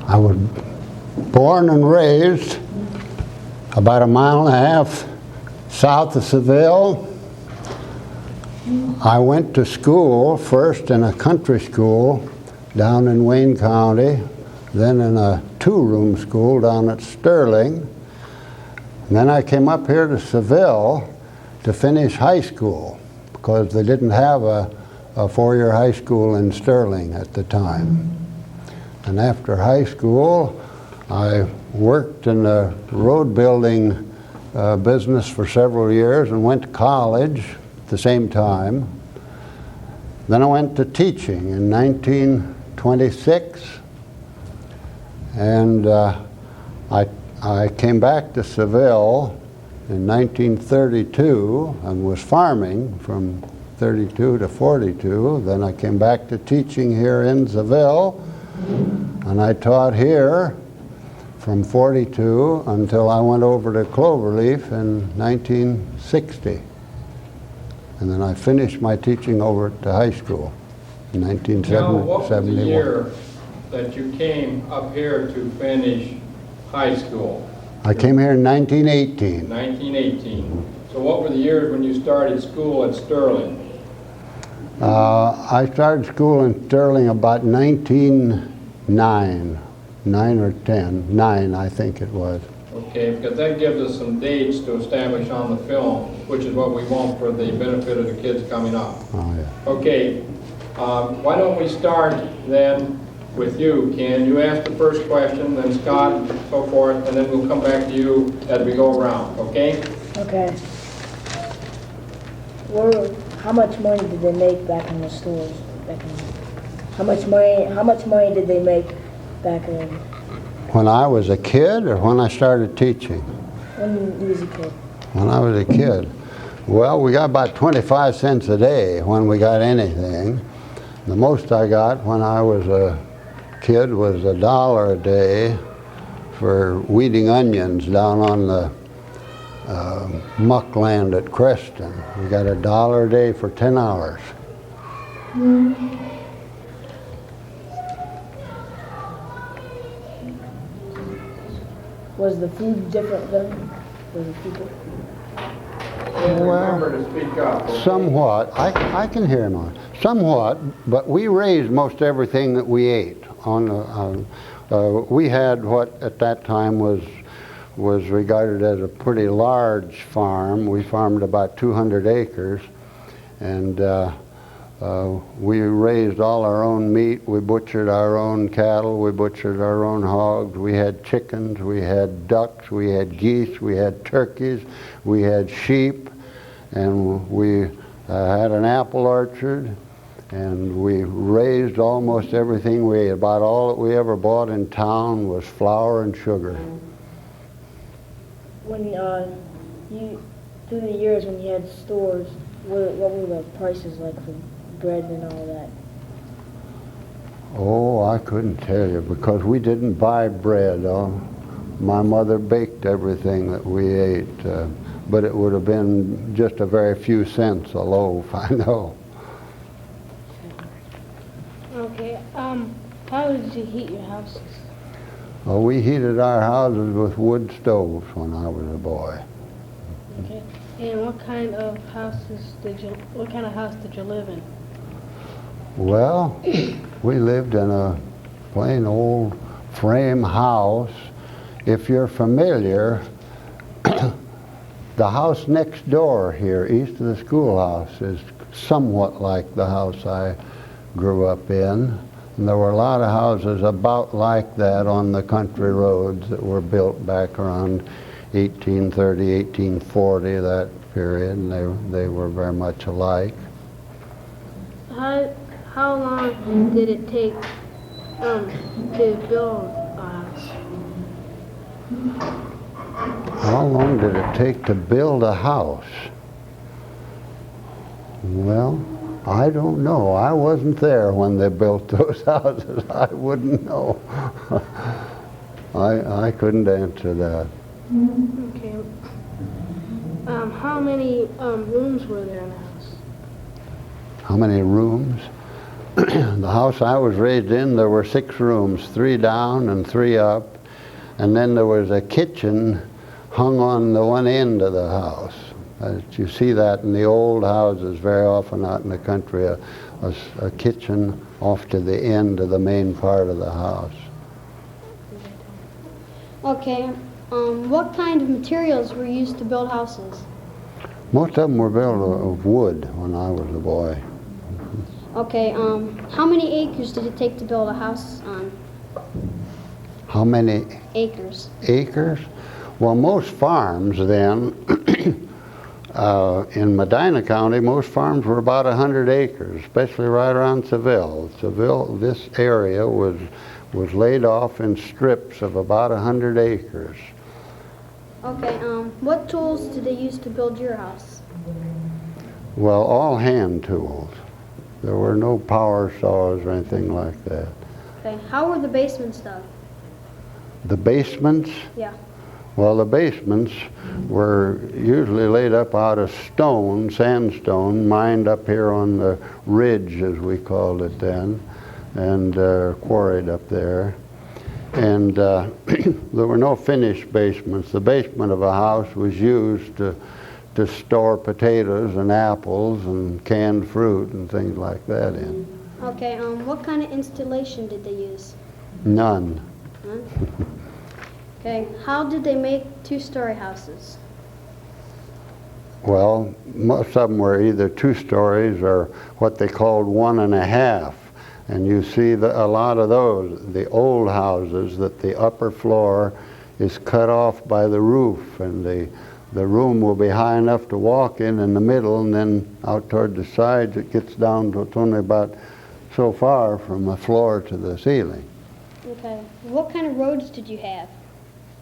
I was born and raised about 1.5 miles south of Seville. I went to school first in a country school down in Wayne County, then in a 2-room school down at Sterling. And then I came up here to Seville to finish high school because they didn't have a 4-year high school in Sterling at the time. And after high school, I worked in the road building business for several years and went to college at the same time. Then I went to teaching in 1926, and I came back to Seville in 1932 and was farming from 32 to 42. Then I came back to teaching here in Seville, and I taught here from 42 until I went over to Cloverleaf in 1960. And then I finished my teaching over at the high school in 1971. Now, what was the year that you came up here to finish high school? I came here in 1918. 1918. So what were the years when you started school at Sterling? I started school in Sterling about 1909, 9 or 10, 9 I think it was. Okay, because that gives us some dates to establish on the film, which is what we want for the benefit of the kids coming up. Oh, yeah. Okay, why don't we start then with you, Ken? You ask the first question, then Scott, so forth, and then we'll come back to you as we go around, okay? Okay. How much money did they make back in the stores? How much money did they make back then? When I was a kid or when I started teaching? When you was a kid. When I was a kid. Well, we got about 25 cents a day when we got anything. The most I got when I was a kid was $1 a day for weeding onions down on the muck land at Creston. We got $1 a day for 10 hours. Was the food different then? Was the people? Remember to speak up. Okay? Somewhat. I can hear him on. Somewhat, but we raised most everything that we ate. We had what at that time was regarded as a pretty large farm. We farmed about 200 acres, and we raised all our own meat. We butchered our own cattle. We butchered our own hogs. We had chickens. We had ducks. We had geese. We had turkeys. We had sheep. And we had an apple orchard. And we raised almost everything we ate. About all that we ever bought in town was flour and sugar. When through the years when you had stores, what were the prices like for bread and all that? Oh, I couldn't tell you because we didn't buy bread. My mother baked everything that we ate, but it would have been just a very few cents a loaf, I know. Okay, how did you heat your houses? Well, we heated our houses with wood stoves when I was a boy. Okay, and what kind of house did you live in? Well, we lived in a plain old frame house. If you're familiar, the house next door here, east of the schoolhouse, is somewhat like the house I grew up in. And there were a lot of houses about like that on the country roads that were built back around 1830, 1840, that period, and they were very much alike. How long did it take to build a house? How long did it take to build a house? Well, I don't know. I wasn't there when they built those houses. I wouldn't know. I couldn't answer that. Okay. How many rooms were there in the house? How many rooms? The house I was raised in, there were 6 rooms, 3 down and 3 up. And then there was a kitchen hung on the one end of the house. You see that in the old houses very often out in the country, a kitchen off to the end of the main part of the house. Okay, what kind of materials were used to build houses? Most of them were built of wood when I was a boy. Okay, how many acres did it take to build a house on? How many Acres. acres? Well, most farms then, in Medina County, most farms were about 100 acres, especially right around Seville. Seville, this area was laid off in strips of about 100 acres. Okay, what tools did they use to build your house? Well, all hand tools. There were no power saws or anything like that. Okay, how were the basements dug? The basements? Yeah. Well, the basements were usually laid up out of stone, sandstone, mined up here on the ridge, as we called it then, and quarried up there. And there were no finished basements. The basement of a house was used to store potatoes and apples and canned fruit and things like that in. Okay, what kind of installation did they use? None. Huh? Okay, how did they make 2-story houses? Well, most of them were either 2 stories or what they called 1.5. And you see a lot of those, the old houses, that the upper floor is cut off by the roof, and the room will be high enough to walk in the middle, and then out toward the sides it gets down to it's only about so far from the floor to the ceiling. Okay, what kind of roads did you have?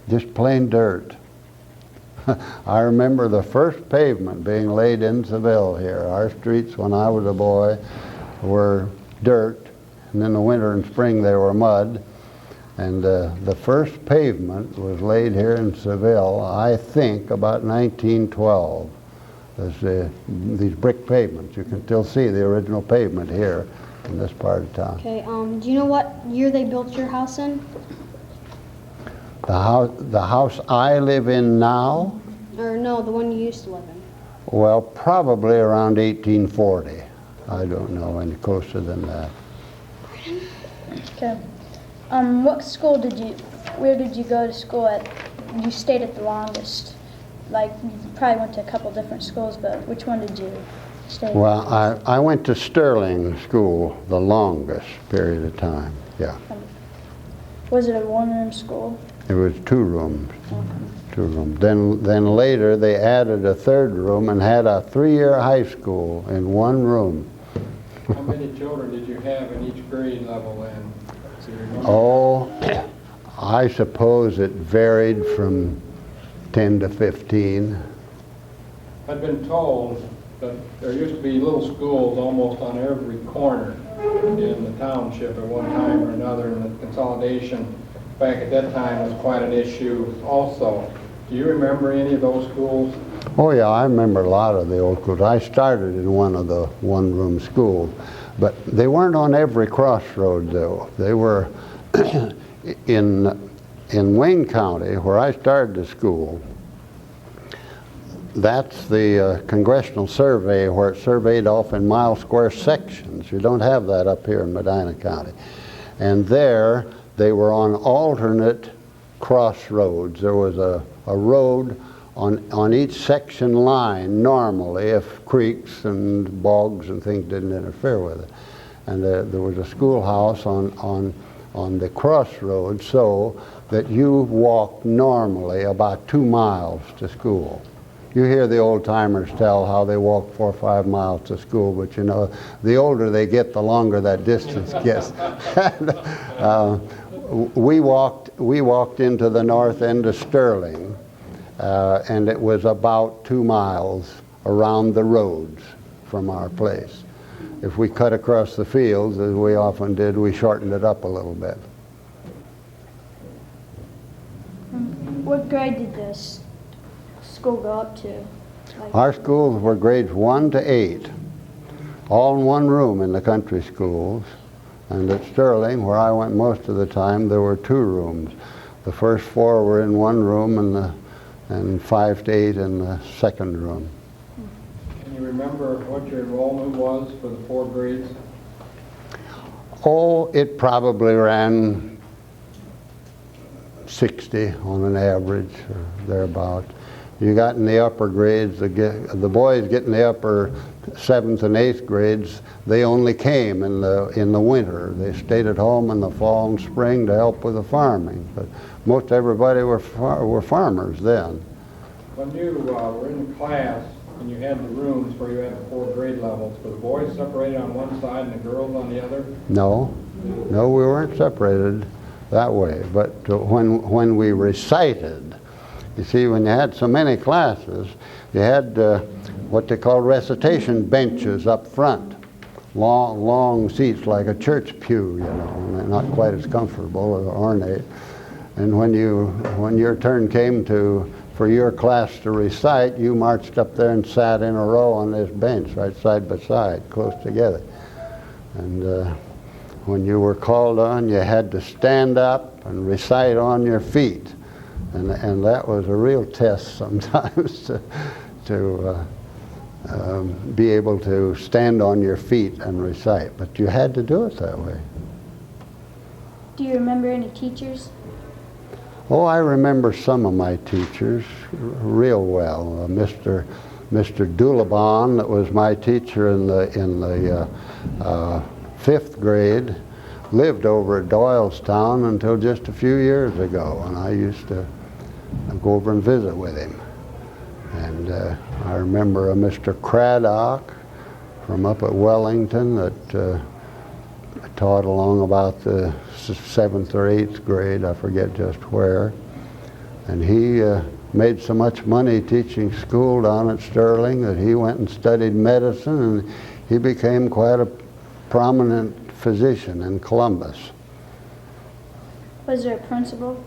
Just plain dirt. I remember the first pavement being laid in Seville here. Our streets when I was a boy were dirt, and in the winter and spring they were mud. And the first pavement was laid here in Seville, I think, about 1912. There's these brick pavements. You can still see the original pavement here in this part of town. Okay, do you know what year they built your house in? The house I live in now, Or no, the one you used to live in? well, probably around 1840. I don't know any closer than that. Okay. Where did you go to school at? You stayed at the longest. Like, you probably went to a couple different schools, but which one did you stay at? Well, I went to Sterling School the longest period of time, yeah. Was it a one-room school? It was 2 rooms. 2 rooms. Then later they added a 3rd room and had a 3-year high school in 1 room. How many children did you have in each grade level then? Do you remember? Oh, I suppose it varied from 10 to 15. I've been told that there used to be little schools almost on every corner in the township at one time or another, and the consolidation back at that time was quite an issue also. Do you remember any of those schools? Oh yeah, I remember a lot of the old schools. I started in one of the 1-room schools, but they weren't on every crossroad though. They were in Wayne County, where I started the school. That's the congressional survey where it surveyed off in mile square sections. You don't have that up here in Medina County. And there they were on alternate crossroads. There was a road on each section line normally if creeks and bogs and things didn't interfere with it. And there was a schoolhouse on the crossroads so that you walked normally about 2 miles to school. You hear the old timers tell how they walk 4 or 5 miles to school, but you know, the older they get, the longer that distance gets. We walked into the north end of Sterling, and it was about 2 miles around the roads from our place. If we cut across the fields, as we often did, we shortened it up a little bit. What grade did this school go up to? Like, Our schools were grades 1 to 8. all in one room in the country schools. And at Sterling, where I went most of the time, there were 2 rooms. The first 4 were in one room, and 5 to 8 in the second room. Can you remember what your enrollment was for the 4 grades? Oh, it probably ran 60 on an average, or thereabout. You got in the upper grades, the boys get in the upper 7th and 8th grades, they only came in the winter. They stayed at home in the fall and spring to help with the farming. But most everybody were farmers then. When you were in class and you had the rooms where you had the 4 grade levels, were the boys separated on one side and the girls on the other? No, we weren't separated that way. But when we recited, you see, when you had so many classes, you had what they call recitation benches up front. Long seats like a church pew, you know, and they're not quite as comfortable or ornate. And when your turn came for your class to recite, you marched up there and sat in a row on this bench, right side by side, close together. And when you were called on, you had to stand up and recite on your feet. And that was a real test sometimes to be able to stand on your feet and recite. But you had to do it that way. Do you remember any teachers? Oh, I remember some of my teachers real well. Mr. Dulabon, that was my teacher in the 5th grade, lived over at Doylestown until just a few years ago, and I used to go over and visit with him. And I remember a Mr. Craddock from up at Wellington that taught along about the 7th or 8th grade, I forget just where. And he made so much money teaching school down at Sterling that he went and studied medicine, and he became quite a prominent physician in Columbus. Was there a principal?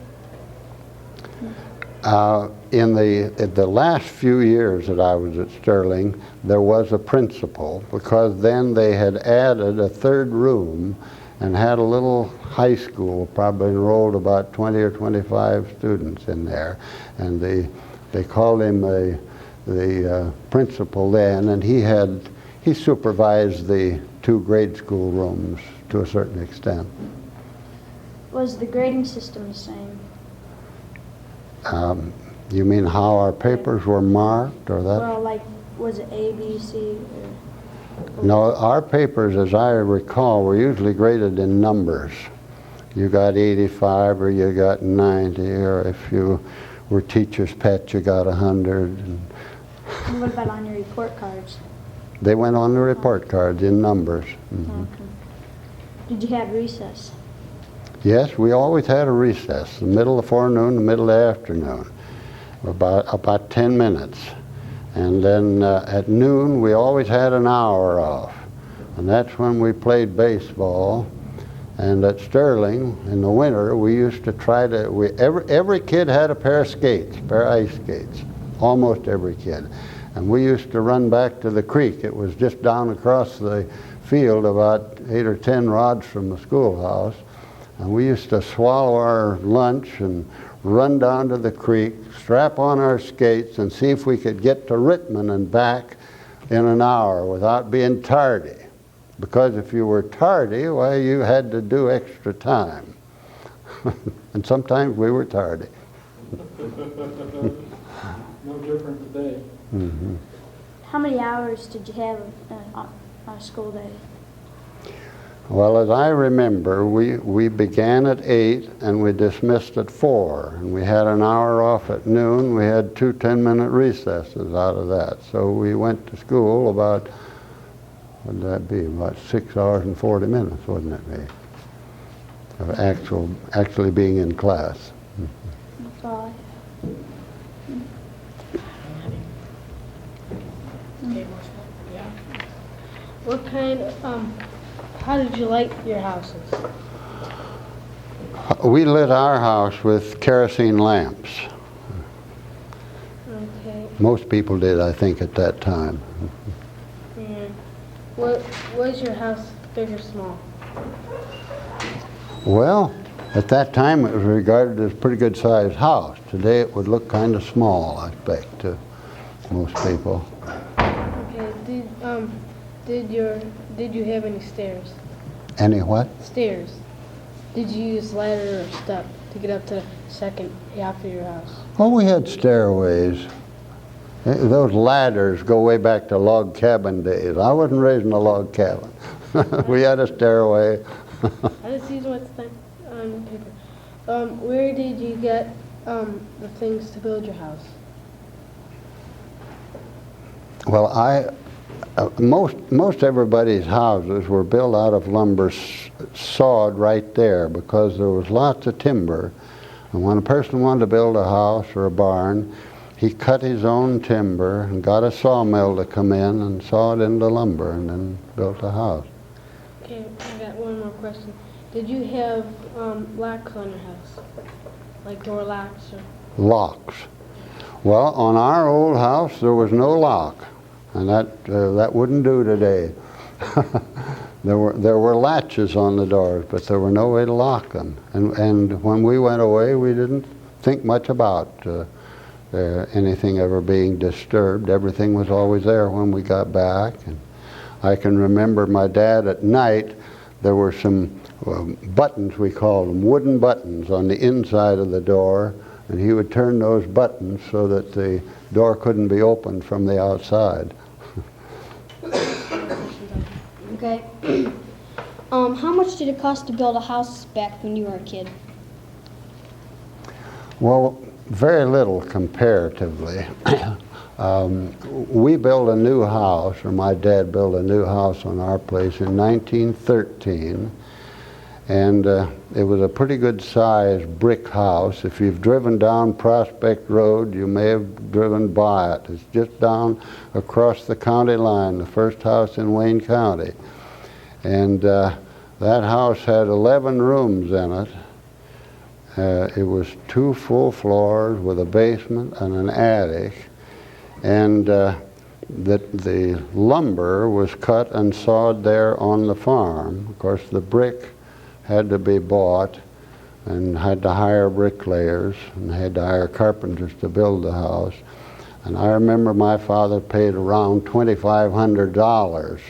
In the last few years that I was at Sterling, there was a principal, because then they had added a 3rd room and had a little high school, probably enrolled about 20 or 25 students in there. And they called him the principal then, and he supervised the 2 grade school rooms to a certain extent. Was the grading system the same? You mean how our papers were marked, or that? Well, like, was it A, B, C, or? No, our papers, as I recall, were usually graded in numbers. You got 85, or you got 90, or if you were teacher's pet, you got 100. And what about on your report cards? They went on the report cards in numbers. Mm-hmm. Okay. Did you have recess? Yes, we always had a recess, the middle of the forenoon, the middle of the afternoon, about 10 minutes. And then at noon, we always had an hour off. And that's when we played baseball. And at Sterling, in the winter, we used to try to, every kid had a pair of skates, a pair of ice skates, almost every kid. And we used to run back to the creek. It was just down across the field, about 8 or 10 rods from the schoolhouse. And we used to swallow our lunch and run down to the creek, strap on our skates, and see if we could get to Rittman and back in an hour without being tardy. Because if you were tardy, why, you had to do extra time. And sometimes we were tardy. No different today. Mm-hmm. How many hours did you have on a school day? Well, as I remember, we began at 8 and we dismissed at 4. And we had an hour off at noon. We had 2 10-minute recesses out of that. So we went to school about, what would that be, about 6 hours and 40 minutes, wouldn't it be? Of actually being in class. Five. What kind of, how did you light your houses? We lit our house with kerosene lamps. Okay. Most people did, I think, at that time. And what was your house big or small? Well, at that time it was regarded as a pretty good sized house. Today it would look kind of small, I expect, to most people. Okay. Did you have any stairs? Any what? Stairs. Did you use ladder or step to get up to the second half of your house? Well, we had stairways. Those ladders go way back to log cabin days. I wasn't raised in a log cabin. We had a stairway. I just used what's on paper. Where did you get the things to build your house? Well, most everybody's houses were built out of lumber sawed right there because there was lots of timber. And when a person wanted to build a house or a barn, he cut his own timber and got a sawmill to come in and saw it into lumber and then built a house. Okay, I got one more question. Did you have locks on your house? Like door locks or? Locks. Well, on our old house there was no lock, and that wouldn't do today. There were latches on the doors, but there were no way to lock them. And when we went away, we didn't think much about anything ever being disturbed. Everything was always there when we got back. And I can remember my dad at night, there were some buttons, we called them, wooden buttons on the inside of the door, and he would turn those buttons so that the door couldn't be opened from the outside. Okay. How much did it cost to build a house back when you were a kid? Well, very little comparatively. We built a new house, or my dad built a new house on our place in 1913, and it was a pretty good sized brick house. If you've driven down Prospect Road, you may have driven by it. It's just down across the county line, the first house in Wayne County. And that house had 11 rooms in it. It was 2 full floors with a basement and an attic. And the lumber was cut and sawed there on the farm. Of course, the brick had to be bought and had to hire bricklayers and had to hire carpenters to build the house. And I remember my father paid around $2,500,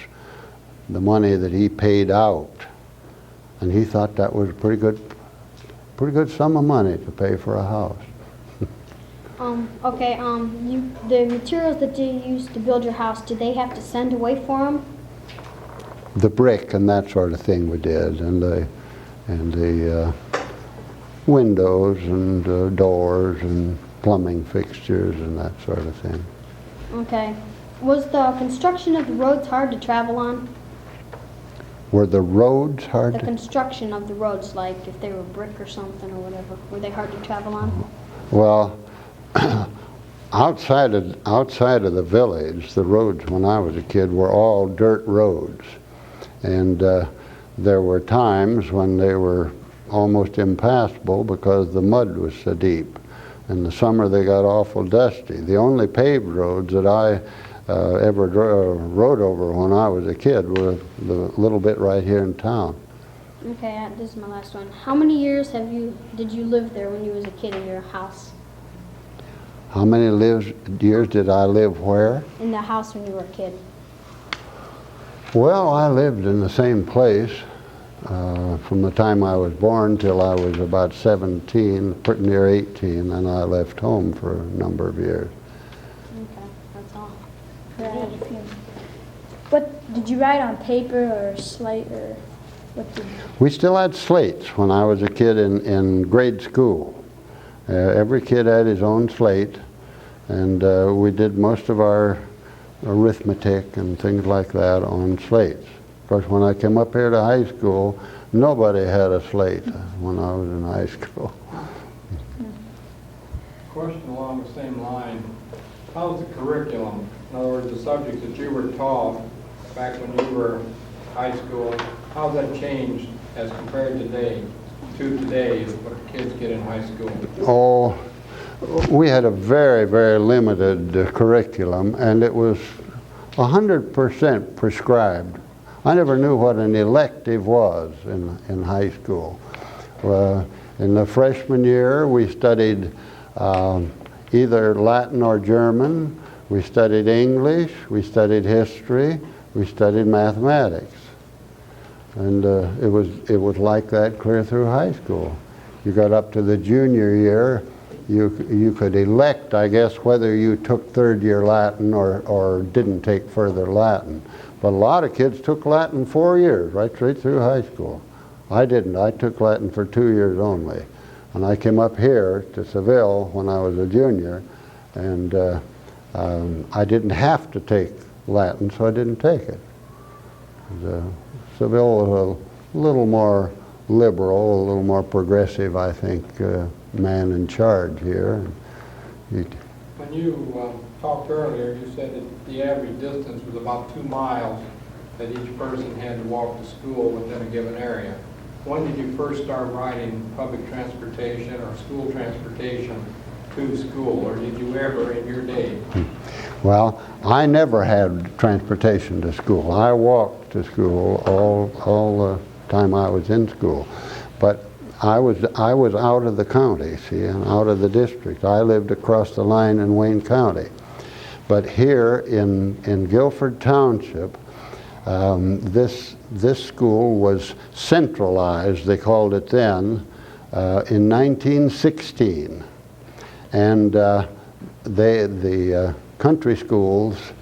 the money that he paid out. And he thought that was a pretty good sum of money to pay for a house. Okay, the materials that you used to build your house, did they have to send away for them? The brick and that sort of thing we did, and the windows and doors and plumbing fixtures and that sort of thing. Okay. Was the construction of the roads hard to travel on? Were the roads hard The to? construction of the roads, like if they were brick or something or whatever, were they hard to travel on? Well, outside of the village, the roads when I was a kid were all dirt roads. And there were times when they were almost impassable because the mud was so deep. In the summer they got awful dusty. The only paved roads that I ever rode over when I was a kid were the little bit right here in town. Okay, this is my last one. How many years did you live there when you was a kid in your house? How many years did I live where? In the house when you were a kid. Well, I lived in the same place from the time I was born till I was about 17, pretty near 18, and I left home for a number of years. Okay, that's all. Right. What did you write on paper or slate or what did? We still had slates when I was a kid in grade school. Every kid had his own slate, and we did most of our arithmetic and things like that on slates. Of course, when I came up here to high school, nobody had a slate when I was in high school. Question along the same line. How's the curriculum? In other words, the subjects that you were taught back when you were in high school, how's that changed as compared to today, what the kids get in high school? Oh, we had a very, very limited curriculum, and it was 100% prescribed. I never knew what an elective was in high school. In the freshman year, we studied either Latin or German. We studied English, we studied history, we studied mathematics. And it was like that clear through high school. You got up to the junior year, you could elect, I guess, whether you took third year Latin or didn't take further Latin. But a lot of kids took Latin 4 years, right straight through high school. I didn't. I took Latin for 2 years only. And I came up here to Seville when I was a junior, and I didn't have to take Latin, so I didn't take it. Seville was a little more liberal, a little more progressive, I think, man in charge here. When you talked earlier, you said that the average distance was about 2 miles that each person had to walk to school within a given area. When did you first start riding public transportation or school transportation to school, or did you ever in your day? Well, I never had transportation to school. I walked to school all the time I was in school. But I was out of the county, see, and out of the district. I lived across the line in Wayne County. But here in Guilford Township, this school was centralized, they called it then, in 1916. And the country schools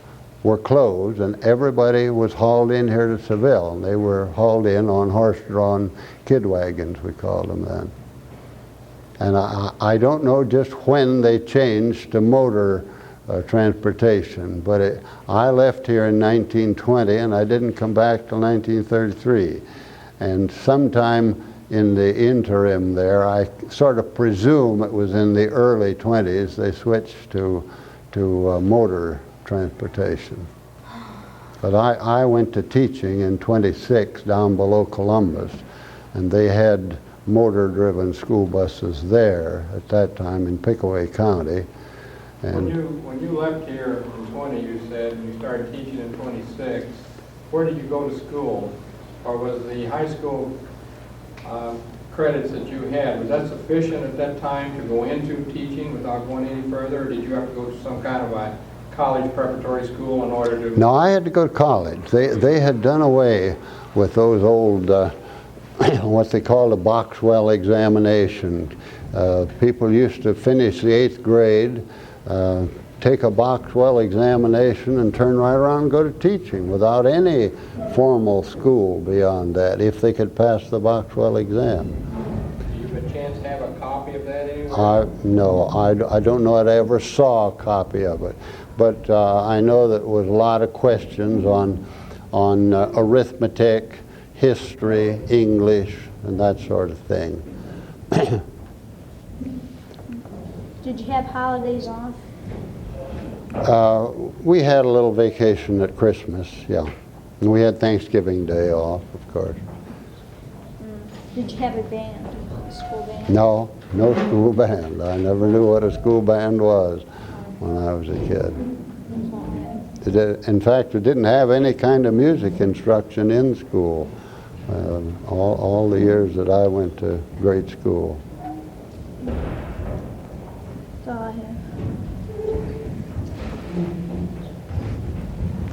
were closed, and everybody was hauled in here to Seville. And they were hauled in on horse-drawn kid wagons, we called them then. And I don't know just when they changed to motor transportation, but I left here in 1920, and I didn't come back till 1933. And sometime in the interim there, I sort of presume it was in the early 20s, they switched to motor transportation. But I went to teaching in 26 down below Columbus, and they had motor-driven school buses there at that time in Pickaway County. And when you left here in 20, you said, and you started teaching in 26, where did you go to school? Or was the high school credits that you had, was that sufficient at that time to go into teaching without going any further, or did you have to go to some kind of a college preparatory school in order to? No, I had to go to college. They had done away with those old, what they called a Boxwell examination. People used to finish the 8th grade, take a Boxwell examination and turn right around and go to teaching without any formal school beyond that, if they could pass the Boxwell exam. Do you have a chance to have a copy of that anywhere? No, I don't know that I ever saw a copy of it. But I know that there was a lot of questions on arithmetic, history, English, and that sort of thing. Did you have holidays off? We had a little vacation at Christmas, yeah. And we had Thanksgiving Day off, of course. Did you have a band, a school band? No school band. I never knew what a school band was when I was a kid. In fact, we didn't have any kind of music instruction in school all the years that I went to grade school. That's all I have.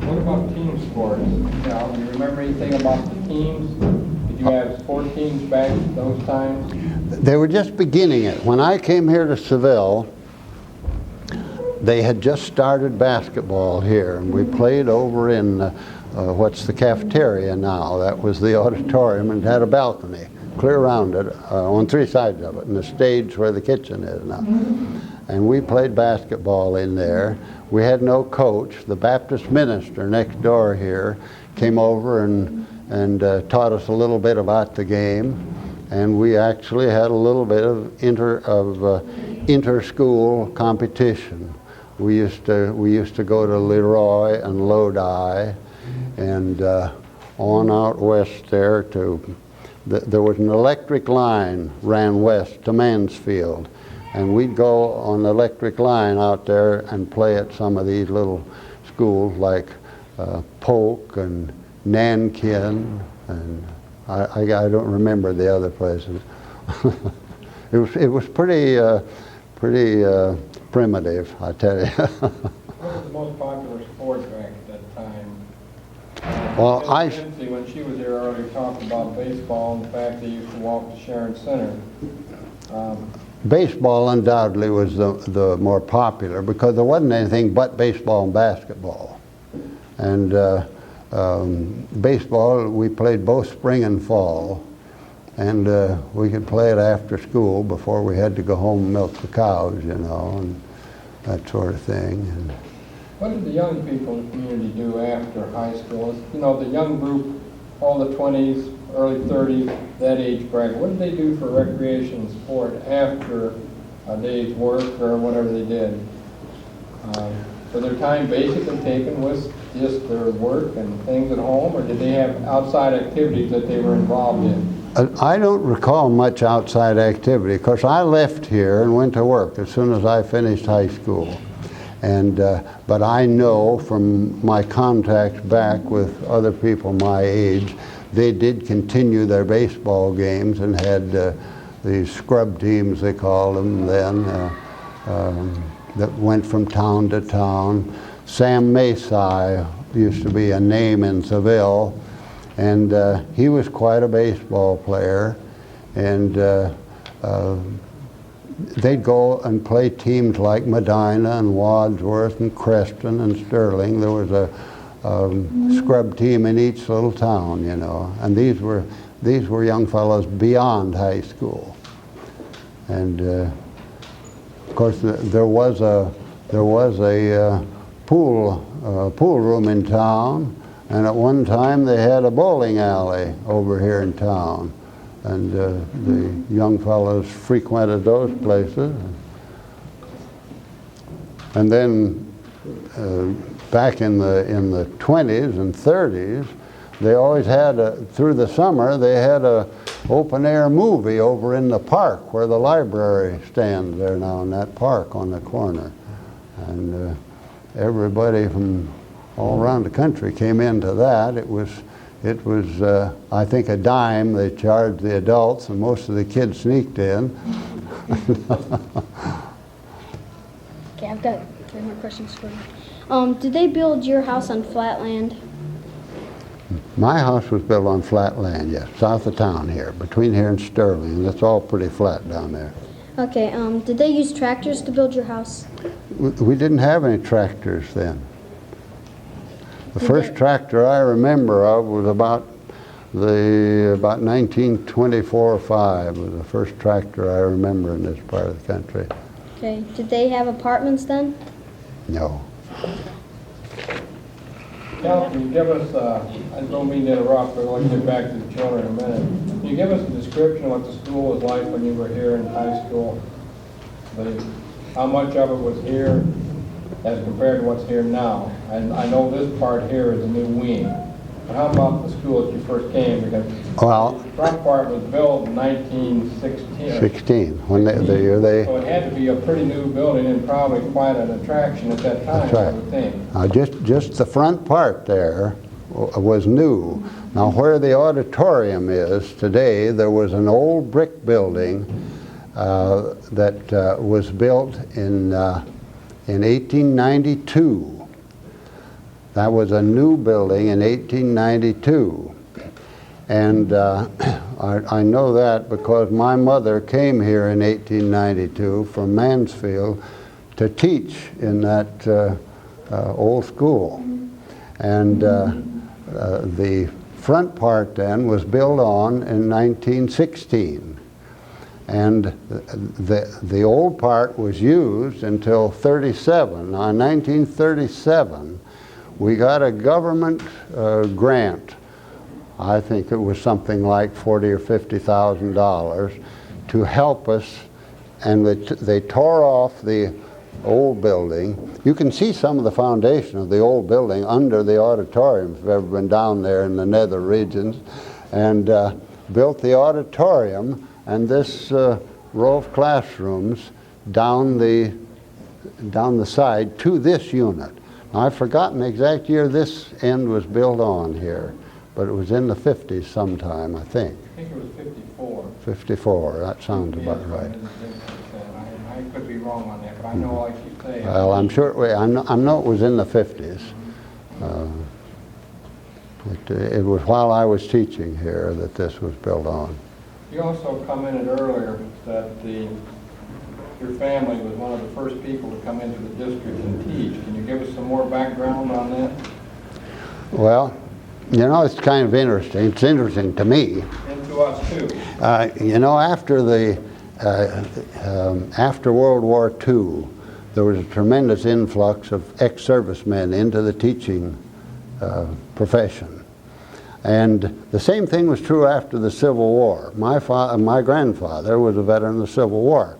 What about team sports? Now, do you remember anything about the teams? Did you have sport teams back at those times? They were just beginning it. When I came here to Seville, they had just started basketball here, and we played over in what's the cafeteria now. That was the auditorium, and it had a balcony clear around it on 3 sides of it, and the stage where the kitchen is now. And we played basketball in there. We had no coach. The Baptist minister next door here came over and taught us a little bit about the game, and we actually had a little bit of inter-school competition. We used to go to Leroy and Lodi, and on out west there to there was an electric line ran west to Mansfield, and we'd go on the electric line out there and play at some of these little schools like Polk and Nankin, and I don't remember the other places. It was pretty primitive, I tell you. What was the most popular sport back at that time? Well, Nancy, when she was here earlier, talked about baseball and the fact they used to walk to Sharon Center. Baseball undoubtedly was the more popular because there wasn't anything but baseball and basketball. And baseball, we played both spring and fall. And we could play it after school before we had to go home and milk the cows, you know, and that sort of thing. And What did the young people in the community do after high school? You know, the young group, all the 20s, early 30s, that age bracket, what did they do for recreation and sport after a day's work or whatever they did? So their time basically taken with just their work and things at home, or did they have outside activities that they were involved in? I don't recall much outside activity. Of course, I left here and went to work as soon as I finished high school. And, but I know from my contacts back with other people my age, they did continue their baseball games and had these scrub teams, they called them then, that went from town to town. Sam Masai used to be a name in Seville, and he was quite a baseball player. And they'd go and play teams like Medina and Wadsworth and Creston and Sterling. There was a scrub team in each little town, you know. And these were young fellows beyond high school. And of course, there was a pool room in town, and at one time they had a bowling alley over here in town. And the young fellows frequented those places. And then back in the 20s and 30s, they always had, through the summer, they had a open air movie over in the park where the library stands there now, in that park on the corner. And everybody from all around the country came into that. It was, I think, a dime they charged the adults, and most of the kids sneaked in. Okay, I've got 3 more questions for you. Did they build your house on flat land? My house was built on flat land, yes, south of town here, between here and Sterling. That's all pretty flat down there. Okay, did they use tractors to build your house? We didn't have any tractors then. The first tractor I remember of was about 1924 or 5 was the first tractor I remember in this part of the country. Okay, did they have apartments then? No. Cal, can you give us, I don't mean to interrupt, but I'll get back to the children in a minute. Can you give us a description of what the school was like when you were here in high school? How much of it was here as compared to what's here now? And I know this part here is a new wing. But how about the school that you first came? Because Well, the front part was built in 1916. 16, when the year they... So it had to be a pretty new building and probably quite an attraction at that time, That's right. I would think. Just the front part there was new. Now where the auditorium is today, there was an old brick building that was built in 1892. That was a new building in 1892. And I know that because my mother came here in 1892 from Mansfield to teach in that old school. And the front part then was built on in 1916. And the old part was used until 37. Now in 1937, we got a government grant. I think it was something like $40,000 or $50,000 to help us, and they tore off the old building. You can see some of the foundation of the old building under the auditorium if you've ever been down there in the nether regions, and built the auditorium and this row of classrooms down the side to this unit. Now, I've forgotten the exact year this end was built on here, but it was in the 50s sometime, I think. I think it was 54. 54, that sounds about right. I could be wrong on that, but I know, like you say. Well, I'm sure, I know it was in the 50s. It was while I was teaching here that this was built on. You also commented earlier that your family was one of the first people to come into the district and teach. Can you give us some more background on that? Well, you know, it's kind of interesting. It's interesting to me. And to us too. You know, after World War II, there was a tremendous influx of ex-servicemen into the teaching profession. And the same thing was true after the Civil War. My grandfather was a veteran of the Civil War.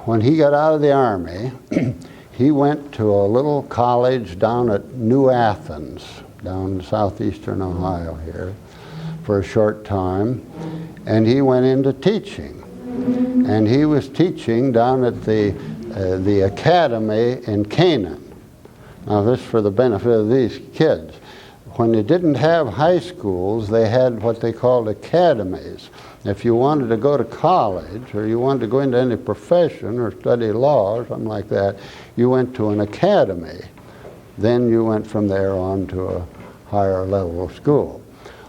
When he got out of the Army, he went to a little college down at New Athens, down in southeastern Ohio here, for a short time, and he went into teaching. And he was teaching down at the academy in Canaan. Now this for the benefit of these kids. When they didn't have high schools, they had what they called academies. If you wanted to go to college, or you wanted to go into any profession or study law or something like that, you went to an academy. Then you went from there on to a higher level of school.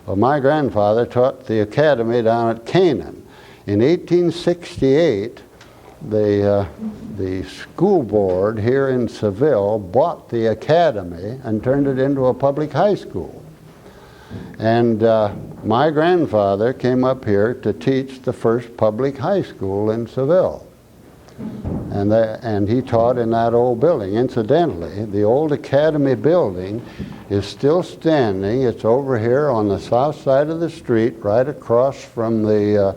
Well, my grandfather taught the academy down at Canaan. In 1868, the school board here in Seville bought the academy and turned it into a public high school. And my grandfather came up here to teach the first public high school in Seville. And he taught in that old building. Incidentally, the old academy building is still standing. It's over here on the south side of the street, right across from the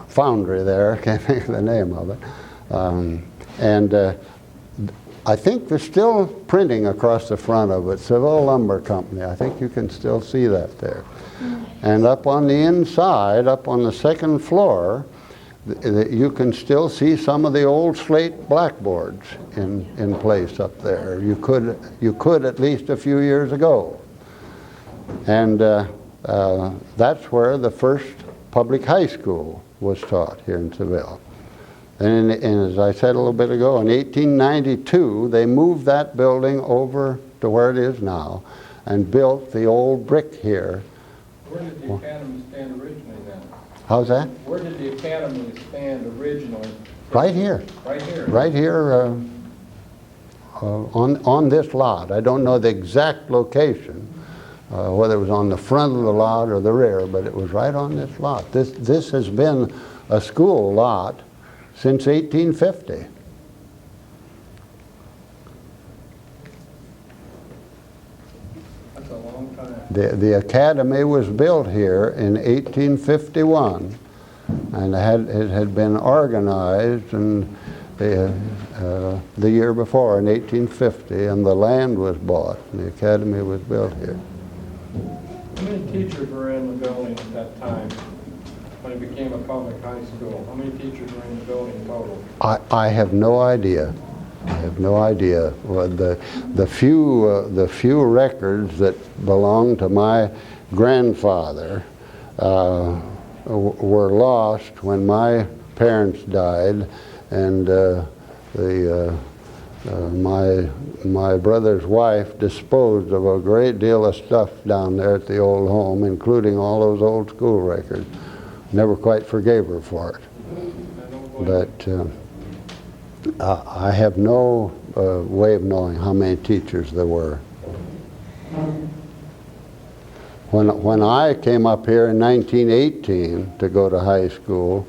foundry there. I can't think of the name of it. I think there's still printing across the front of it, Seville Lumber Company. I think you can still see that there. And up on the inside, up on the second floor, you can still see some of the old slate blackboards in place up there. You could at least a few years ago. And that's where the first public high school was taught here in Seville. And as I said a little bit ago, in 1892, they moved that building over to where it is now and built the old brick here. Where did the academy stand originally then? How's that? Where did the academy stand originally? Right here. Right here? Right here on this lot. I don't know the exact location, whether it was on the front of the lot or the rear, but it was right on this lot. This has been a school lot since 1850. That's a long time. The academy was built here in 1851, and it had been organized in the year before, in 1850, and the land was bought, and the academy was built here. How many teachers were in the building at that time when it became a public high school? How many teachers were in the building total? I have no idea. I have no idea. Well, the few records that belong to my grandfather were lost when my parents died, and my brother's wife disposed of a great deal of stuff down there at the old home, including all those old school records. Never quite forgave her for it. But I have no way of knowing how many teachers there were. When I came up here in 1918 to go to high school,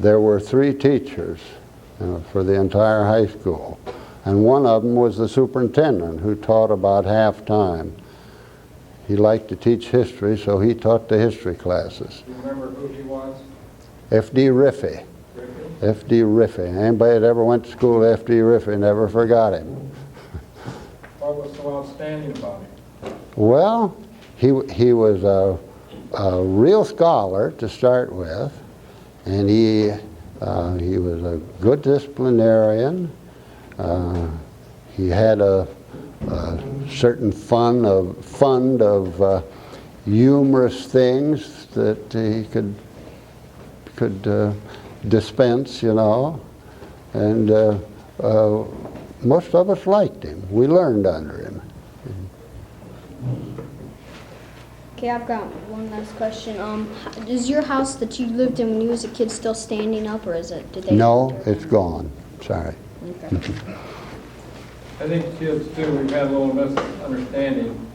there were 3 teachers for the entire high school. And one of them was the superintendent, who taught about half-time. He liked to teach history, so he taught the history classes. Do you remember who he was? F.D. Riffey. F.D. Riffey. Anybody that ever went to school with F.D. Riffey never forgot him. What was so outstanding about him? Well, he was a real scholar to start with, and he was a good disciplinarian. He had a certain fund of humorous things that he could dispense, you know, and most of us liked him. We learned under him. Okay, I've got one last question. Is your house that you lived in when you was a kid still standing up, or is it? Did they? No, it's gone. Sorry. Okay. I think kids too, we've had a little misunderstanding.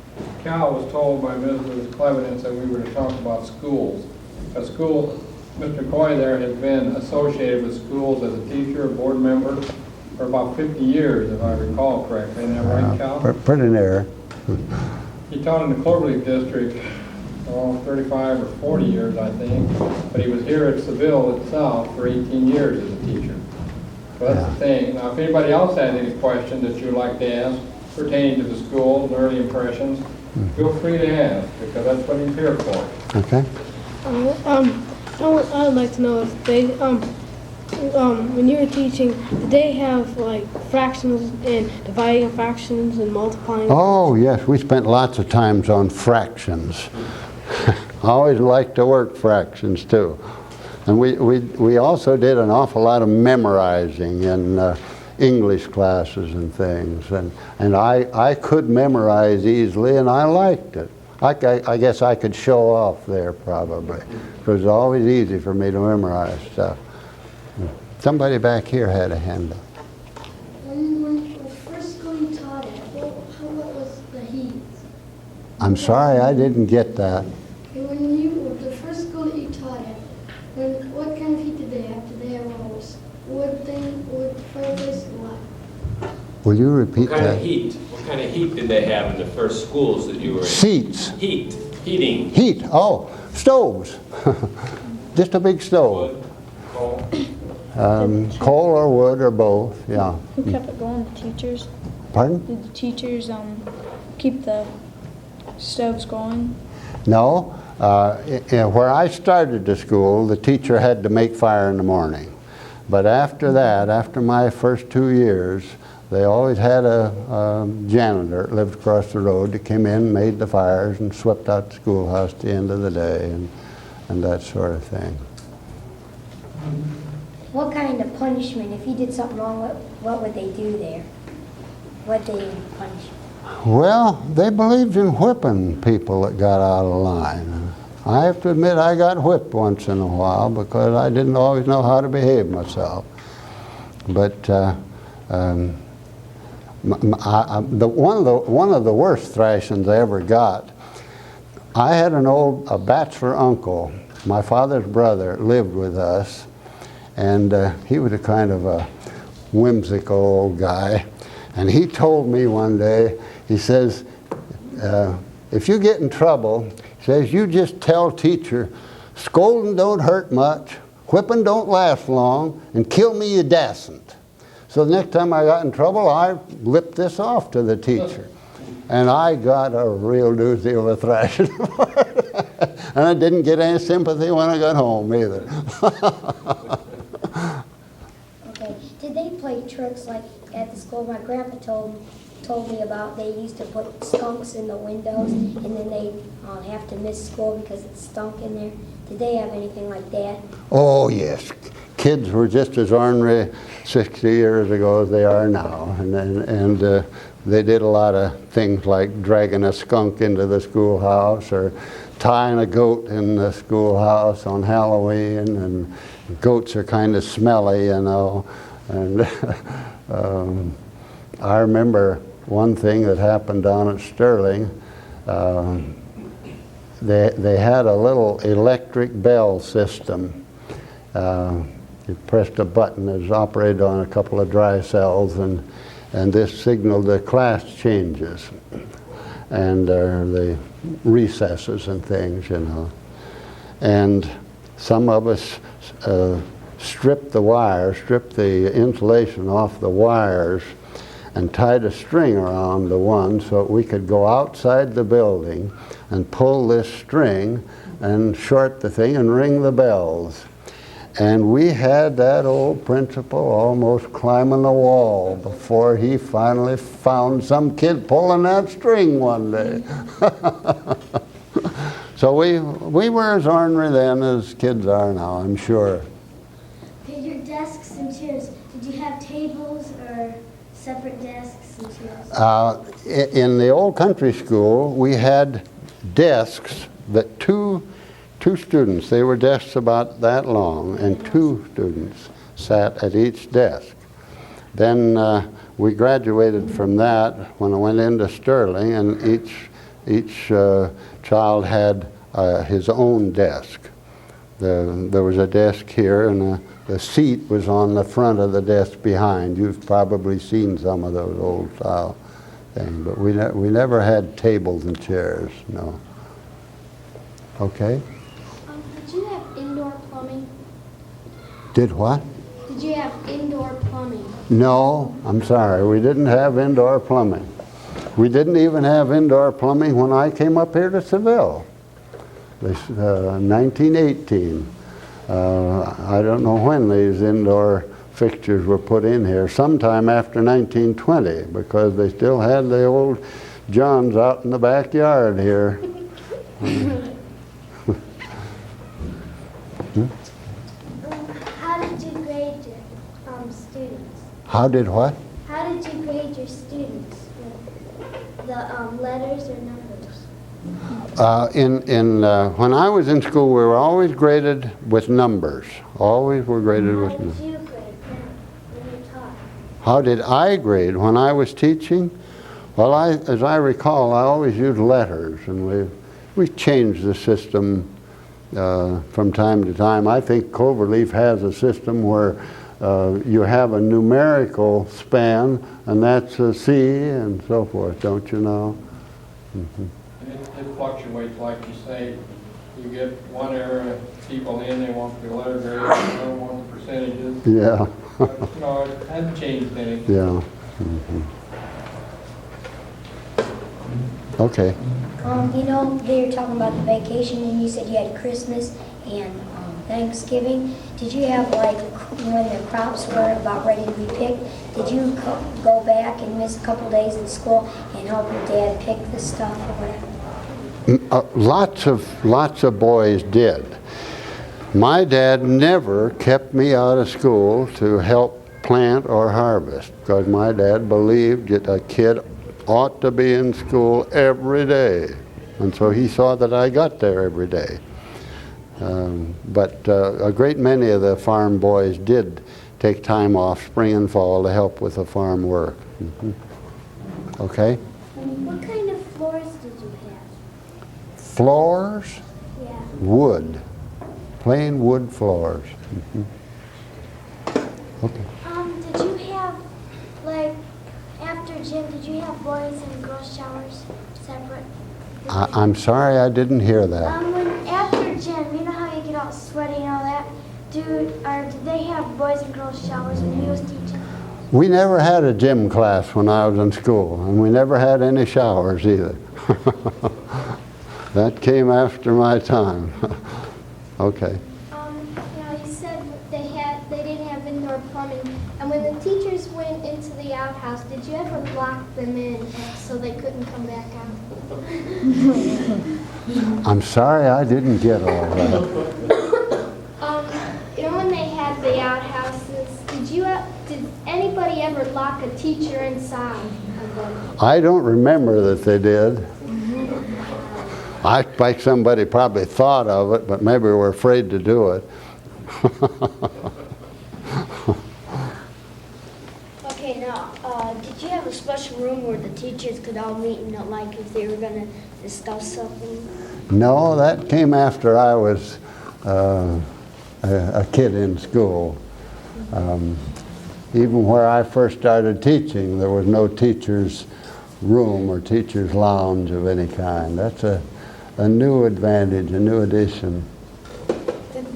Cal was told by Mrs. Clevenance that we were to talk about schools. A school, Mr. McCoy there has been associated with schools as a teacher, a board member, for about 50 years, if I recall correctly. Isn't that right, Cal? Pretty near. He taught in the Cloverleaf District, 35 or 40 years, I think. But he was here at Seville itself for 18 years as a teacher. So that's the thing. Now, if anybody else has any questions that you'd like to ask pertaining to the school and early impressions, feel free to ask, because that's what he's here for. Okay. I would like to know if they, when you were teaching, did they have like fractions and dividing of fractions and multiplying? Oh, yes, we spent lots of times on fractions. I always liked to work fractions, too. And we also did an awful lot of memorizing in English classes and things. And I could memorize easily, and I liked it. I guess I could show off there, probably. It was always easy for me to memorize stuff. Somebody back here had a hand up. When the first school you taught at, what was the heat? I'm sorry, I didn't get that. And the first school that you taught at, what kind of heat did they have? Did they have a wood fireplace or what? Will you repeat What kind that? of heat? What kind of heat did they have in the first schools that you were in? Seats. Heating. Heat, oh, stoves. Just a big stove. Wood, coal. Coal or wood or both, yeah. Who kept it going? The teachers? Pardon? Did the teachers keep the stoves going? No. Where I started the school, the teacher had to make fire in the morning. But after that, after my first 2 years, they always had a janitor that lived across the road that came in, made the fires, and swept out the schoolhouse at the end of the day, and that sort of thing. What kind of punishment, if you did something wrong, what would they do there? What they punish? Well, they believed in whipping people that got out of line. I have to admit I got whipped once in a while because I didn't always know how to behave myself. But one of the worst thrashings I ever got, I had a bachelor uncle. My father's brother lived with us, and he was a kind of a whimsical old guy. And he told me one day, he says, if you get in trouble, he says, you just tell teacher, scolding don't hurt much, whipping don't last long, and kill me you dasn't. So the next time I got in trouble, I lipped this off to the teacher. And I got a real doozy of a thrashing. And I didn't get any sympathy when I got home either. Okay, did they play tricks like at the school? My grandpa told me about they used to put skunks in the windows and then they have to miss school because it stunk in there. Did they have anything like that? Oh yes, kids were just as ornery 60 years ago as they are now, and they did a lot of things like dragging a skunk into the schoolhouse or tying a goat in the schoolhouse on Halloween, and goats are kind of smelly, you know. And I remember one thing that happened down at Sterling. They had a little electric bell system. You pressed a button that was operated on a couple of dry cells, and this signaled the class changes and the recesses and things, you know. And some of us stripped the insulation off the wires and tied a string around the one so that we could go outside the building and pull this string and short the thing and ring the bells. And we had that old principal almost climbing the wall before he finally found some kid pulling that string one day. So we were as ornery then as kids are now, I'm sure. Okay, your desks and chairs, did you have tables or separate desks and chairs? In the old country school, we had desks that two students, they were desks about that long, and 2 students sat at each desk. Then we graduated from that when I went into Sterling, and each child had his own desk. There was a desk here, and the seat was on the front of the desk behind. You've probably seen some of those old style things, but we never had tables and chairs, no. Okay? Did you have indoor plumbing? Did what? Did you have indoor plumbing? No, I'm sorry, we didn't have indoor plumbing. We didn't even have indoor plumbing when I came up here to Seville, 1918. I don't know when these indoor fixtures were put in here, sometime after 1920, because they still had the old Johns out in the backyard here. How did you grade your students? How did what? How did you grade your students? The letters or numbers? When I was in school, we were always graded with numbers. Always were graded with numbers. How did you grade when you taught? How did I grade when I was teaching? Well, as I recall, I always used letters, and we changed the system from time to time. I think Cloverleaf has a system where you have a numerical span, and that's a C and so forth, don't you know? Mm-hmm. It fluctuates, like you say. You get one era of people in, they want the letter grade, they don't want the percentages. Yeah. But, you know, it hasn't changed anything. Yeah. Mm-hmm. Okay. You know, they were talking about the vacation, and you said you had Christmas and Thanksgiving. Did you have, like, when the crops were about ready to be picked, did you go back and miss a couple days in school and help your dad pick the stuff or whatever? Lots of boys did. My dad never kept me out of school to help plant or harvest, because my dad believed that a kid ought to be in school every day, and so he saw that I got there every day. But a great many of the farm boys did take time off spring and fall to help with the farm work. Mm-hmm. Okay? What kind of floors did you have? Floors? Yeah. Wood. Plain wood floors. Mm-hmm. Okay. Did you have, like, after gym, did you have boys and girls showers separate? I'm sorry, I didn't hear that. When after gym, you know how you get all sweaty and all that? Did they have boys and girls showers when you was teaching? We never had a gym class when I was in school, and we never had any showers either. That came after my time. Okay. You said they didn't have indoor plumbing, and when the teachers went into the outhouse, did you ever lock them in so they couldn't come back out? I'm sorry, I didn't get all that. You know when they had the outhouses, did anybody ever lock a teacher inside of them? I don't remember that they did. I expect somebody probably thought of it, but maybe were afraid to do it. Okay, now, did you have a special room where the teachers could all meet and, like, if they were going to discuss something? No, that came after I was a kid in school. Even where I first started teaching, there was no teacher's room or teacher's lounge of any kind. That's a new advantage, a new addition. Did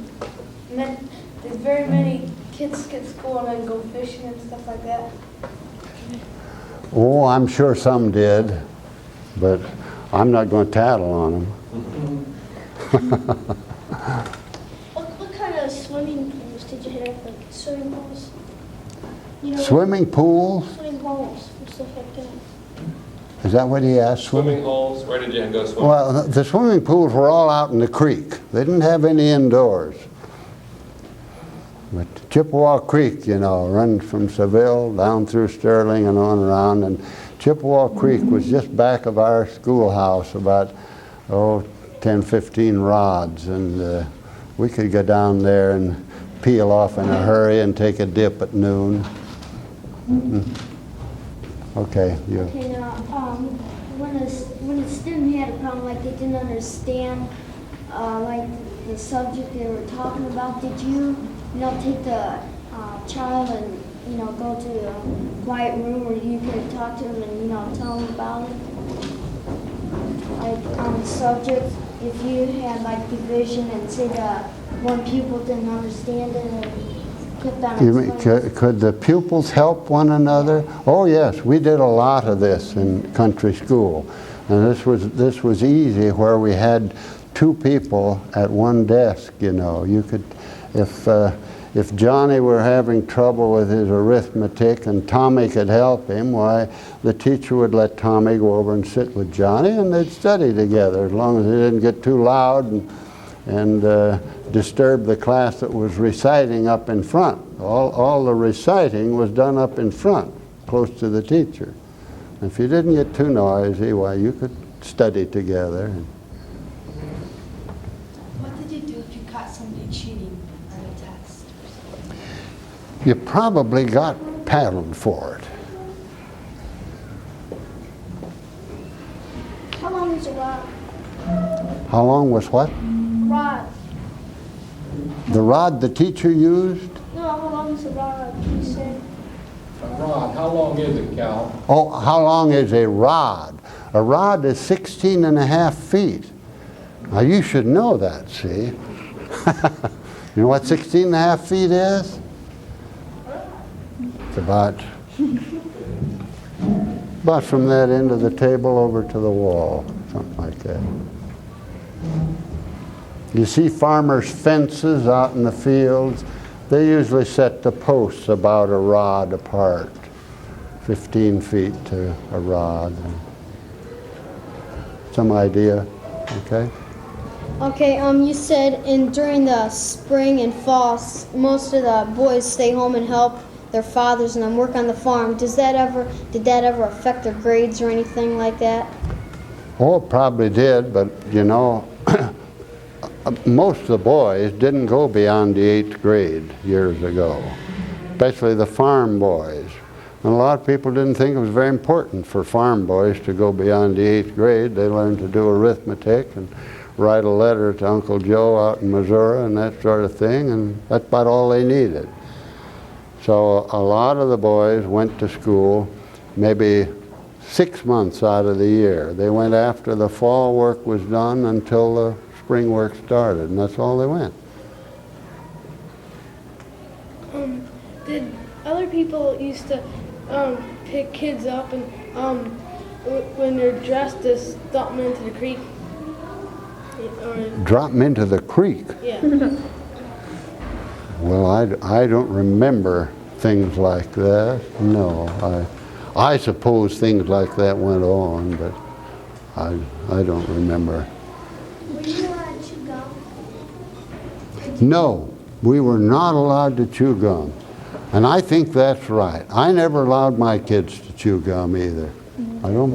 very many kids skip school and then go fishing and stuff like that? Oh, I'm sure some did, but I'm not going to tattle on them. What kind of swimming pool did you have, like swimming pools? You know, Swimming pools? swimming holes and stuff like that. Is that what he asked? Swimming holes, where did you go swimming? Well, the swimming pools were all out in the creek. They didn't have any indoors. But Chippewa Creek, you know, runs from Seville down through Sterling and on around. And Chippewa Creek was just back of our schoolhouse, about, 10, 15 rods. And we could go down there and peel off in a hurry and take a dip at noon. Okay, you. Okay, now, when a student had a problem, like they didn't understand, like the subject they were talking about, did you, take the child and, go to a quiet room where you could talk to them and, tell them about it? Like on the subject, if you had like division and say that one pupil didn't understand it and kept on You mean, explaining. could the pupils help one another? Oh yes, we did a lot of this in country school. And this was easy where we had two people at one desk, You could, if Johnny were having trouble with his arithmetic and Tommy could help him, why, the teacher would let Tommy go over and sit with Johnny and they'd study together as long as they didn't get too loud and disturb the class that was reciting up in front. All the reciting was done up in front, close to the teacher. If you didn't get too noisy, why, you could study together. What did you do if you caught somebody cheating on a test? You probably got paddled for it. How long is a rod? How long was what? Rod. The rod the teacher used? No, how long is a rod? You said. A rod, how long is it, Cal? Oh, how long is a rod? A rod is 16.5 feet. Now you should know that, see? You know what 16.5 feet is? It's about from that end of the table over to the wall, something like that. You see farmers' fences out in the fields, they usually set the posts about a rod apart, 15 feet to a rod. Some idea, okay? Okay, you said during the spring and fall, most of the boys stay home and help their fathers and then work on the farm. Did that ever affect their grades or anything like that? Oh, it probably did, but most of the boys didn't go beyond the 8th grade years ago, especially the farm boys. And a lot of people didn't think it was very important for farm boys to go beyond the 8th grade. They learned to do arithmetic and write a letter to Uncle Joe out in Missouri and that sort of thing, and that's about all they needed. So a lot of the boys went to school maybe 6 months out of the year. They went after the fall work was done until the spring work started, and that's all they went. Did other people used to pick kids up and when they're dressed, just dump them into the creek? Drop them into the creek? Yeah. Well, I don't remember things like that. No, I suppose things like that went on, but I don't remember. Were you allowed to chew gum? No, we were not allowed to chew gum. And I think that's right. I never allowed my kids to chew gum either. I don't.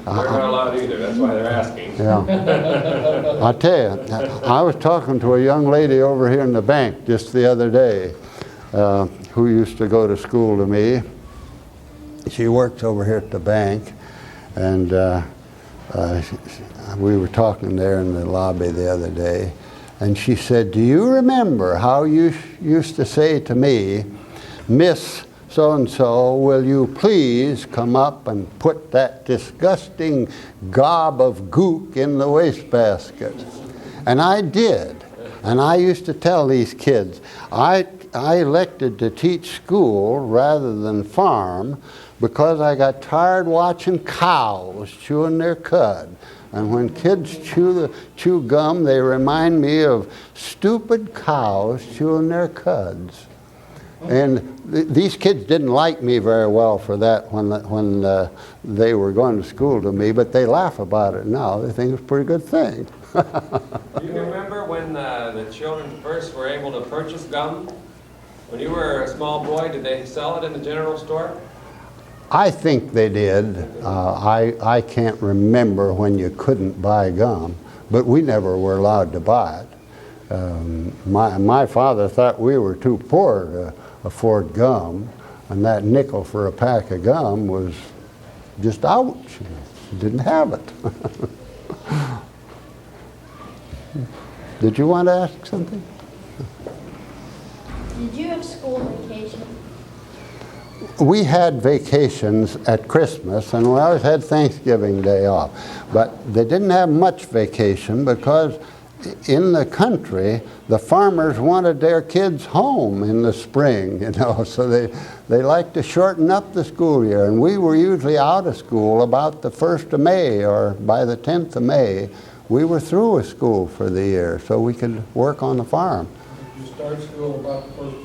We're not allowed either, that's why they're asking. Yeah. I tell you, I was talking to a young lady over here in the bank just the other day who used to go to school to me. She works over here at the bank, and we were talking there in the lobby the other day, and she said, "Do you remember how you used to say to me, Miss so-and-so, will you please come up and put that disgusting gob of gook in the wastebasket?" And I did. And I used to tell these kids, I elected to teach school rather than farm because I got tired watching cows chewing their cud. And when kids chew gum, they remind me of stupid cows chewing their cuds. And these kids didn't like me very well for that when they were going to school to me, but they laugh about it now. They think it's a pretty good thing. Do you remember when the children first were able to purchase gum? When you were a small boy, did they sell it in the general store? I think they did. I can't remember when you couldn't buy gum, but we never were allowed to buy it. My father thought we were too poor to afford gum, and that nickel for a pack of gum was just ouch. He didn't have it. Did you want to ask something? Did you have school vacation? We had vacations at Christmas, and we always had Thanksgiving Day off. But they didn't have much vacation because in the country, the farmers wanted their kids home in the spring, you know, so they liked to shorten up the school year. And we were usually out of school about the 1st of May, or by the 10th of May, we were through with school for the year, so we could work on the farm. You start school about the first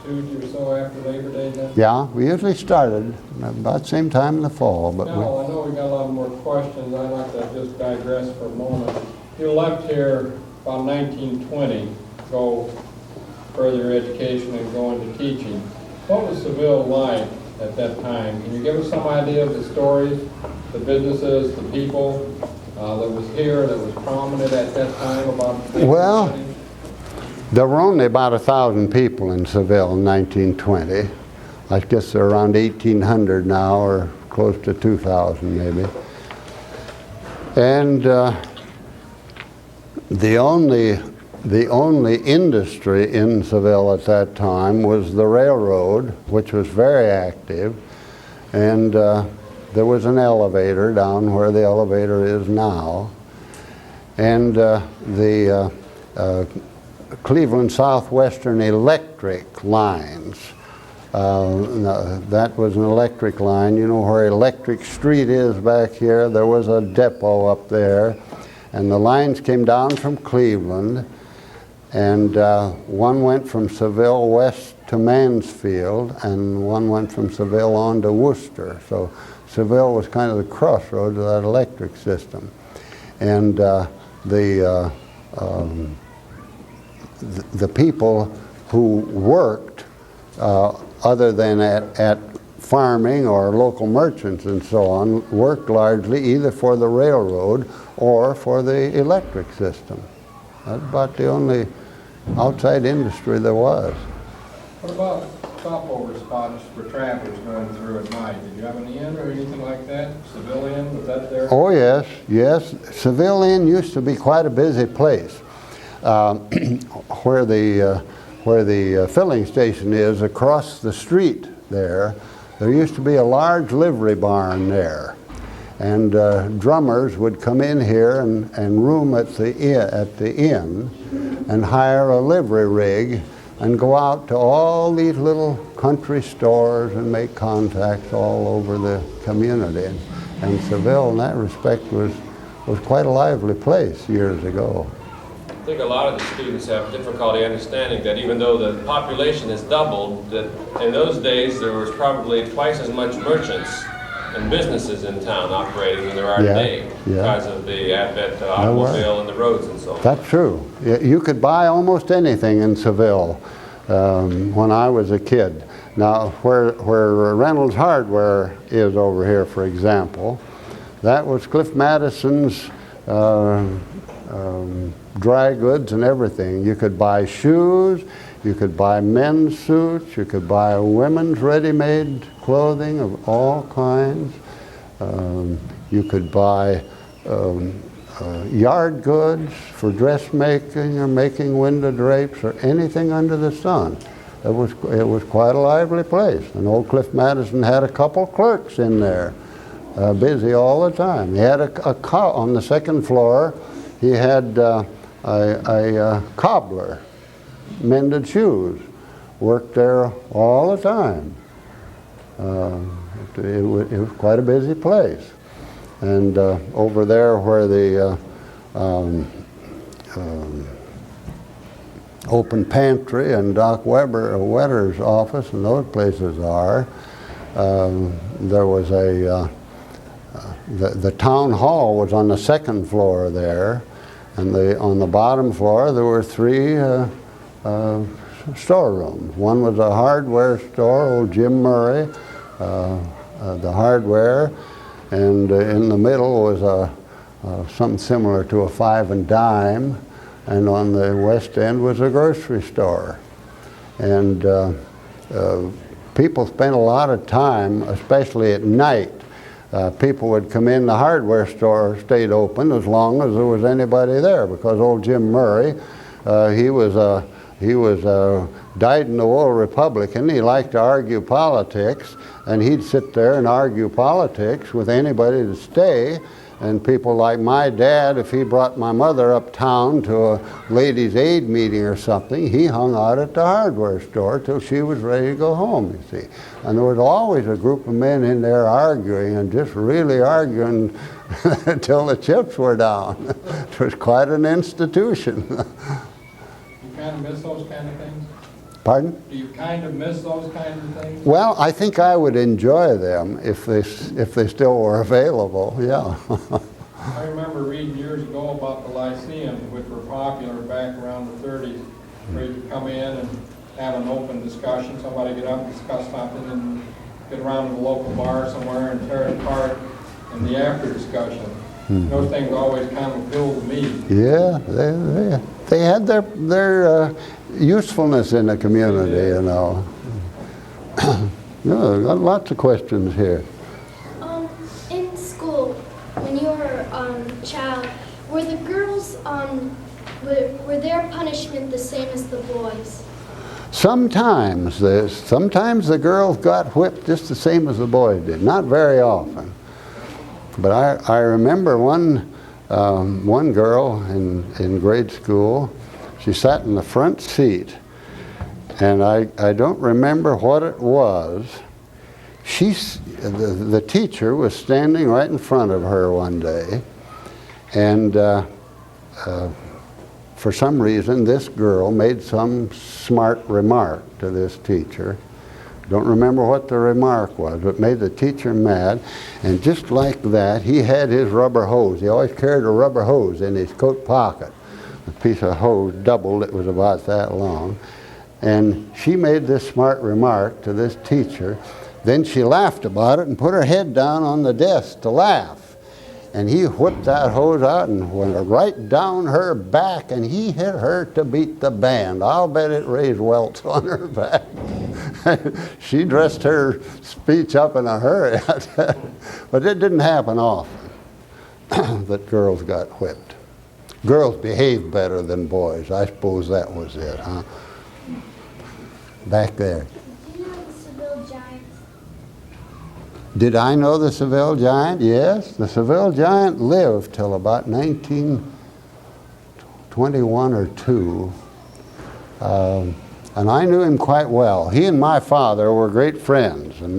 Tuesday or so after Labor Day then? Yeah, we usually started about the same time in the fall. But Now, I know we got a lot more questions. I'd like to just digress for a moment. You left here about 1920, go further education and go into teaching. What was Seville like at that time? Can you give us some idea of the stories, the businesses, the people that was here, that was prominent at that time about things? Well, there were only about 1,000 people in Seville in 1920. I guess they're around 1,800 now, or close to 2,000 maybe. And the only industry in Seville at that time was the railroad, which was very active, and there was an elevator down where the elevator is now, and the Cleveland Southwestern electric lines. That was an electric line. You know where Electric Street is back here? There was a depot up there, and the lines came down from Cleveland, and one went from Seville west to Mansfield, and one went from Seville on to Worcester. So Seville was kind of the crossroads of that electric system. And the people who worked, other than at farming or local merchants and so on, worked largely either for the railroad or for the electric system. That's about the only outside industry there was. What about stopover spots for travelers going through at night? Did you have an inn or anything like that? Seville Inn, was that there? Oh yes, yes. Seville Inn used to be quite a busy place. Where the filling station is, across the street there used to be a large livery barn there, and drummers would come in here and room at the inn and hire a livery rig and go out to all these little country stores and make contacts all over the community. And Seville, in that respect, was quite a lively place years ago. I think a lot of the students have difficulty understanding that even though the population has doubled, that in those days there was probably twice as much merchants and businesses in town operating than there are today because of the advent of the automobile and the roads and so on. That's true. You could buy almost anything in Seville when I was a kid. Now, where Reynolds Hardware is over here, for example, that was Cliff Madison's dry goods and everything. You could buy shoes, you could buy men's suits, you could buy women's ready-made clothing of all kinds. You could buy yard goods for dressmaking or making window drapes or anything under the sun. It was quite a lively place. And old Cliff Madison had a couple clerks in there, busy all the time. He had on the second floor, he had a cobbler, mended shoes, worked there all the time. It was quite a busy place. And over there where the open pantry and Doc Wetter's office and those places are, there was the town hall was on the second floor there, and on the bottom floor there were 3 storerooms. One was a hardware store, old Jim Murray, the hardware, and in the middle was something similar to a 5 and dime, and on the west end was a grocery store. And people spent a lot of time, especially at night. People would come in, the hardware store stayed open as long as there was anybody there, because old Jim Murray, he was a dyed-in-the-wool Republican. He liked to argue politics, and he'd sit there and argue politics with anybody to stay. And people like my dad, if he brought my mother uptown to a ladies' aid meeting or something, he hung out at the hardware store till she was ready to go home, you see. And there was always a group of men in there arguing, and just really arguing until the chips were down. It was quite an institution. You kind of miss those kind of things? Pardon? Do you kind of miss those kinds of things? Well, I think I would enjoy them if they still were available, yeah. I remember reading years ago about the Lyceums, which were popular back around the 30s, where you could come in and have an open discussion, somebody get up and discuss something, and get around to the local bar somewhere and tear it apart, and the after discussion. Mm-hmm. Those things always kind of appealed to me. Yeah, they had their usefulness in the community, you know. No, got lots of questions here. In school, when you were a child, were the girls, were their punishment the same as the boys? Sometimes the girls got whipped just the same as the boys did. Not very often. But I remember one girl in grade school. She sat in the front seat, and I don't remember what it was. The teacher was standing right in front of her one day, and for some reason this girl made some smart remark to this teacher. Don't remember what the remark was, but made the teacher mad, and just like that, he had his rubber hose. He always carried a rubber hose in his coat pocket. A piece of hose doubled, it was about that long. And she made this smart remark to this teacher. Then she laughed about it and put her head down on the desk to laugh. And he whipped that hose out and went right down her back, and he hit her to beat the band. I'll bet it raised welts on her back. She dressed her speech up in a hurry. But it didn't happen often that girls got whipped. Girls behaved better than boys. I suppose that was it, huh? Back there. Do you know the Seville Giants? Did I know the Seville Giant? Yes. The Seville Giant lived till about 1921 or 2. And I knew him quite well. He and my father were great friends. And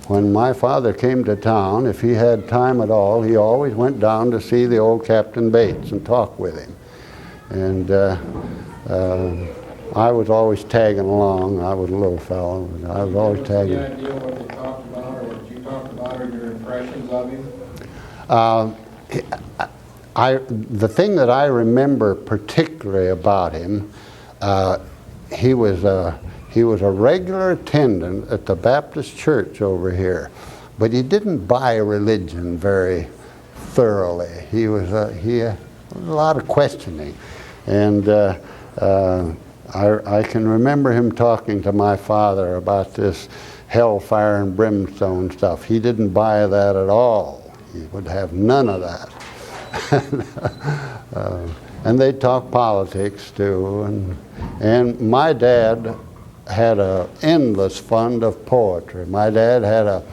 when my father came to town, if he had time at all, he always went down to see the old Captain Bates and talk with him. And I was always tagging along. I was a little fellow, but I was always tagging. Any idea what they talked about, or what you talked about, or your impressions of him? The thing that I remember particularly about him, he was a regular attendant at the Baptist church over here, but he didn't buy religion very thoroughly. He had a lot of questioning, and I can remember him talking to my father about this hellfire and brimstone stuff. He didn't buy that at all. He would have none of that. And they'd talk politics too. And my dad had an endless fund of poetry. My dad had a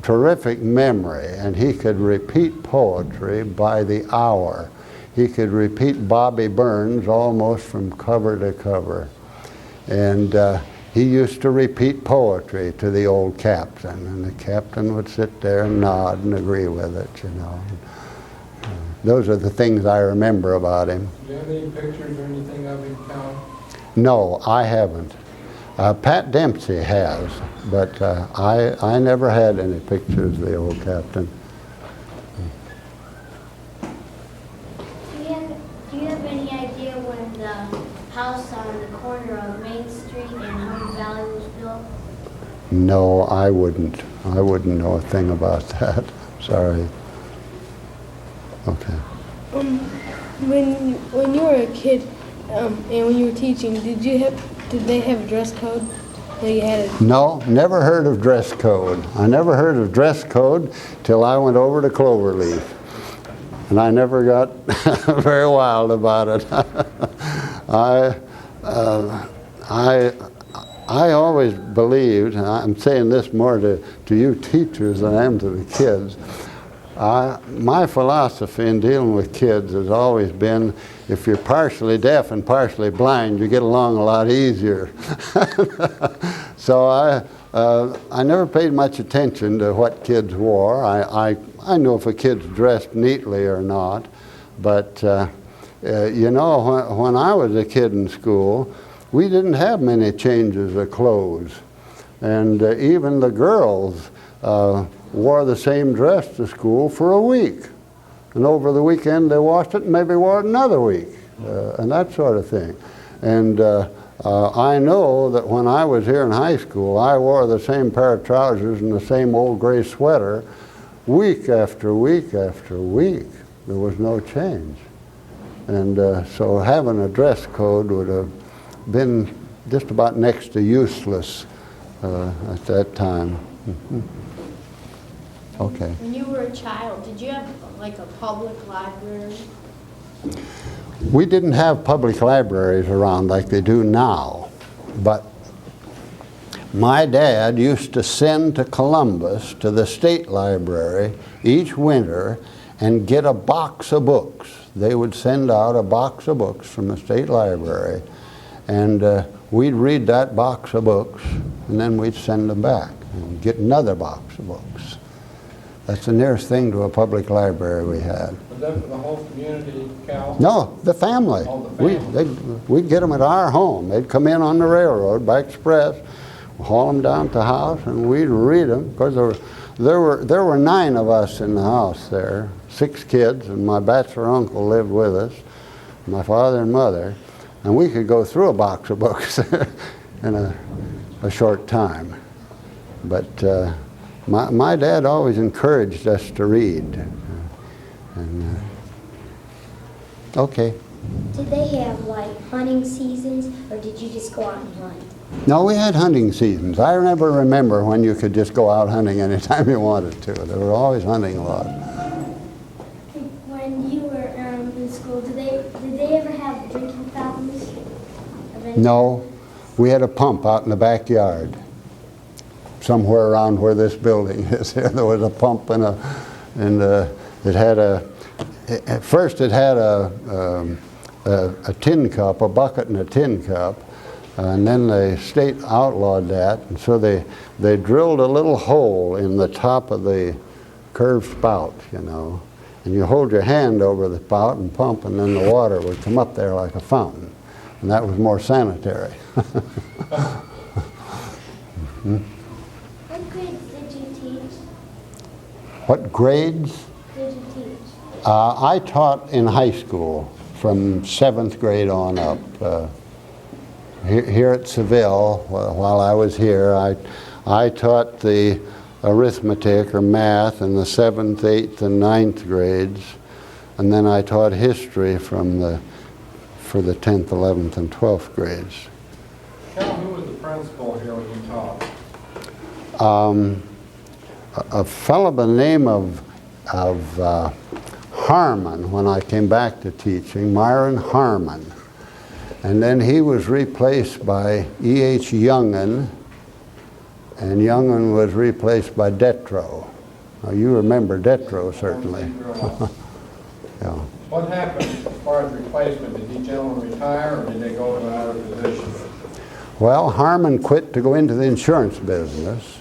terrific memory, and he could repeat poetry by the hour. He could repeat Bobby Burns almost from cover to cover. And he used to repeat poetry to the old captain, and the captain would sit there and nod and agree with it, you know. Those are the things I remember about him. Do you have any pictures or anything of him, Cal? No, I haven't. Pat Dempsey has, but I never had any pictures of the old captain. Do you have any idea when the house on the corner of Main Street and Home Valley was built? No, I wouldn't. I wouldn't know a thing about that. Sorry. Okay. When you were a kid, and when you were teaching, did they have a dress code? That you had a No, never heard of dress code. I never heard of dress code till I went over to Cloverleaf. And I never got very wild about it. I always believed, and I'm saying this more to you teachers than I am to the kids, my philosophy in dealing with kids has always been, if you're partially deaf and partially blind, you get along a lot easier. So I never paid much attention to what kids wore. I knew if a kid's dressed neatly or not, but you know, when I was a kid in school, we didn't have many changes of clothes, and even the girls wore the same dress to school for a week, and over the weekend they washed it and maybe wore it another week, and that sort of thing. And I know that when I was here in high school, I wore the same pair of trousers and the same old gray sweater week after week after week. There was no change. And so having a dress code would have been just about next to useless at that time. Okay. When you were a child, did you have like a public library? We didn't have public libraries around like they do now, but my dad used to send to Columbus to the state library each winter and get a box of books. They would send out a box of books from the state library, and we'd read that box of books, and then we'd send them back and get another box of books. That's the nearest thing to a public library we had. Was that for the whole community, Cal? No, the family. Oh, the family. We'd get them at our home. They'd come in on the railroad by express, haul them down to the house, and we'd read them. Because there were 9 of us in the house there, 6 kids, and my bachelor uncle lived with us, my father and mother, and we could go through a box of books in a short time. But my dad always encouraged us to read. And, okay. Did they have like hunting seasons, or did you just go out and hunt? No, we had hunting seasons. I never remember when you could just go out hunting anytime you wanted to. They were always hunting a lot. When you were in school, did they ever have drinking fountains? No, we had a pump out in the backyard. Somewhere around where this building is here, there was a pump and it had at first it had a tin cup, a bucket and a tin cup, and then the state outlawed that, and so they drilled a little hole in the top of the curved spout, you know, and you hold your hand over the spout and pump, and then the water would come up there like a fountain, and that was more sanitary. What grades did you teach? What grades? Did you teach? I taught in high school from 7th grade on up. Here at Seville, while I was here, I taught the arithmetic or math in the 7th, 8th, and 9th grades, and then I taught history for the 10th, 11th, and 12th grades. Cal, who was the principal here when you taught? A fellow by the name of Harmon, when I came back to teaching, Myron Harmon. And then he was replaced by E.H. Youngin, and Youngin was replaced by Detro. Now you remember Detro, certainly. Yeah. What happened as far as replacement? Did these gentlemen retire, or did they go to another position? Well, Harmon quit to go into the insurance business,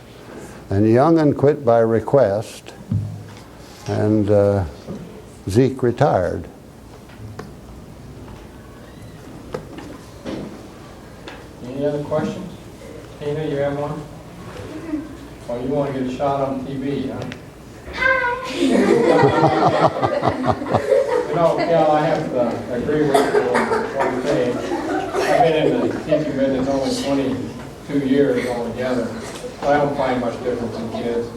and Young'un quit by request, and Zeke retired. Any other questions? Tina, you have one? Oh, you want to get a shot on TV, huh? You know, Cal, I have to agree with what you're saying. I've been in the teaching business only 22 years altogether, so I don't find much difference in kids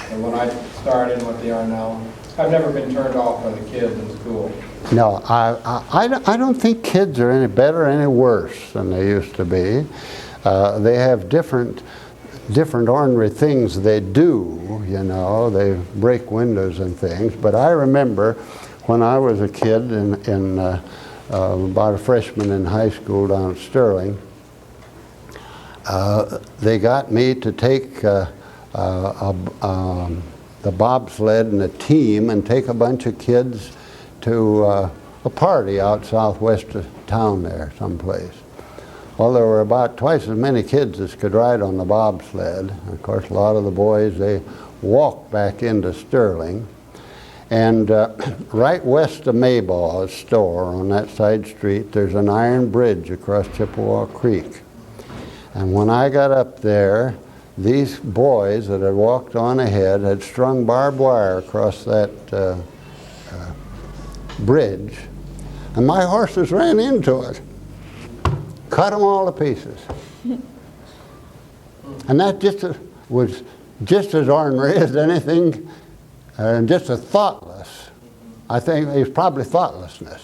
than when I started and what they are now. I've never been turned off by the kids in school. No, I don't think kids are any better or any worse than they used to be. They have different ornery things they do, you know. They break windows and things. But I remember when I was a kid about a freshman in high school down at Sterling, they got me to take the bobsled and a team and take a bunch of kids to a party out southwest of town there someplace. Well, there were about twice as many kids as could ride on the bobsled. Of course, a lot of the boys, they walked back into Sterling. And right west of Maybaugh's store on that side street, there's an iron bridge across Chippewa Creek. And when I got up there, these boys that had walked on ahead had strung barbed wire across that bridge, and my horses ran into it, cut them all to pieces. And that was just as ornery as anything, and just as thoughtless. I think it was probably thoughtlessness.